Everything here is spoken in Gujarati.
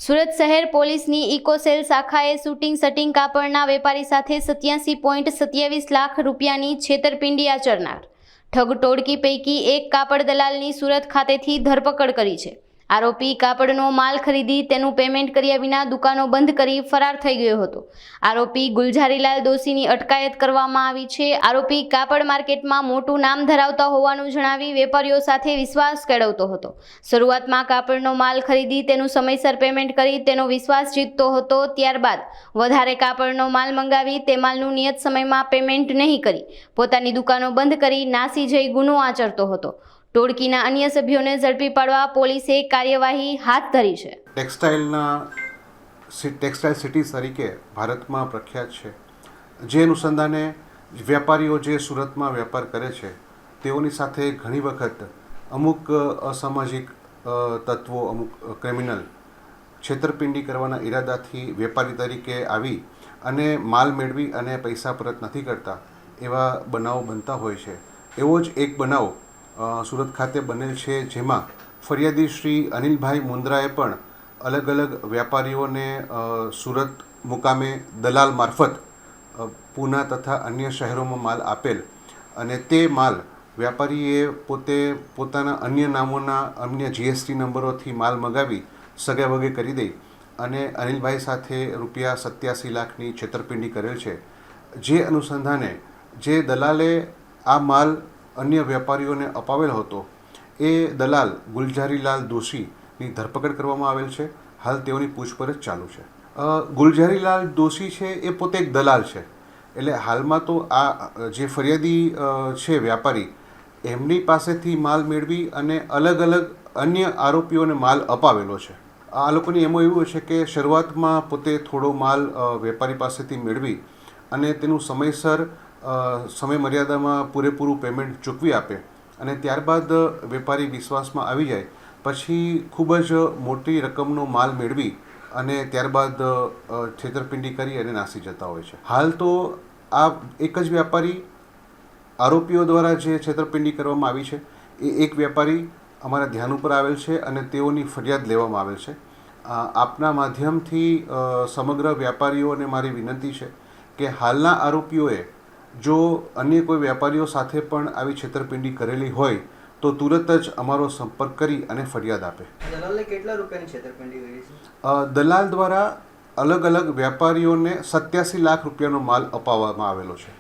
સુરત શહેર પોલીસની ઇકોસેલ શાખાએ શૂટિંગ સટિંગ કાપડના વેપારી સાથે 87.27 લાખ રૂપિયાની છેતરપિંડી આચરનાર ઠગ ટોળકી પૈકી એક કાપડ દલાલની સુરત ખાતેથી ધરપકડ કરી છે। આરોપી કાપડનો માલ ખરીદી તેનું પેમેન્ટ કર્યા વિના દુકાનો બંધ કરી ફરાર થઈ ગયો હતો। આરોપી ગુલઝારીલાલ દોશીની અટકાયત કરવામાં આવી છે। આરોપી કાપડ માર્કેટમાં મોટું નામ ધરાવતા હોવાનું જણાવી વેપારીઓ સાથે વિશ્વાસ કેળવતો હતો। શરૂઆતમાં કાપડનો માલ ખરીદી તેનું સમયસર પેમેન્ટ કરી તેનો વિશ્વાસ જીતતો હતો। ત્યારબાદ વધારે કાપડનો માલ મંગાવી તે માલનું નિયત સમયમાં પેમેન્ટ નહીં કરી પોતાની દુકાનો બંધ કરી નાસી જઈ ગુનો આચરતો હતો। ટોળકીના અન્ય સભ્યોને ઝડપી પાડવા પોલીસે કાર્યવાહી હાથ ધરી છે। ટેક્સટાઇલ સિટી તરીકે ભારતમાં પ્રખ્યાત છે, જે અનુસંધાને વેપારીઓ જે સુરતમાં વેપાર કરે છે તેઓની સાથે ઘણી વખત અમુક અસામાજિક તત્વો, અમુક ક્રિમિનલ છેતરપિંડી કરવાના ઈરાદાથી વેપારી તરીકે આવી અને માલ મેળવી અને પૈસા પરત નથી કરતા એવા બનાવો બનતા હોય છે। એવો જ એક બનાવ સુરત ખાતે બનેલ છે, જેમાં ફરિયાદી શ્રી અનિલભાઈ મુંદ્રાએ પણ અલગ અલગ વેપારીઓને સુરત મુકામે દલાલ મારફત પૂના તથા અન્ય શહેરોમાં માલ આપેલ અને તે માલ વેપારીએ પોતાના અન્ય નામોના અન્ય GST નંબરોથી માલ મગાવી સગેવગે કરી દઈ અને અનિલભાઈ સાથે રૂપિયા 87 લાખની છેતરપિંડી કરેલ છે। જે અનુસંધાને જે દલાલે આ માલ અન્ય વેપારીઓને અપાવેલ હતો એ દલાલ ગુલઝારીલાલ દોશીની ધરપકડ કરવામાં આવેલ છે। હાલ તેઓની પૂછપરછ ચાલુ છે। ગુલઝારીલાલ દોશી છે એ પોતે એક દલાલ છે, એટલે હાલમાં તો આ જે ફરિયાદી છે વેપારી, એમની પાસેથી માલ મેળવી અને અલગ અલગ અન્ય આરોપીઓને માલ અપાવેલો છે। આ લોકોની એમાં એવું છે કે શરૂઆતમાં પોતે થોડો માલ વેપારી પાસેથી મેળવી અને તેનું સમયસર સમય મર્યાદામાં પૂરેપૂરું પેમેન્ટ ચૂકવી આપે અને ત્યારબાદ વેપારી વિશ્વાસમાં આવી જાય પછી ખૂબ જ મોટી રકમનો માલ મેળવી અને ત્યારબાદ છેતરપિંડી કરી અને નાસી જતા હોય છે। હાલ તો આ એક જ વેપારી આરોપીઓ દ્વારા જે છેતરપિંડી કરવામાં આવી છે એ એક વેપારી અમારા ધ્યાન ઉપર આવેલ છે અને તેઓની ફરિયાદ લેવામાં આવેલ છે। આપના માધ્યમથી સમગ્ર વેપારીઓને મારી વિનંતી છે કે હાલના આરોપીઓએ જો અન્ય કોઈ વેપારીઓ સાથે પણ આવી છેતરપિંડી કરેલી હોય તો તુરંત જ અમારો સંપર્ક કરી અને ફરિયાદ આપે। દલાલને કેટલા રૂપિયાની છેતરપિંડી કરી છે? દલાલ દ્વારા અલગ અલગ વેપારીઓને 87 લાખ રૂપિયાનો માલ અપાવવામાં આવેલો છે।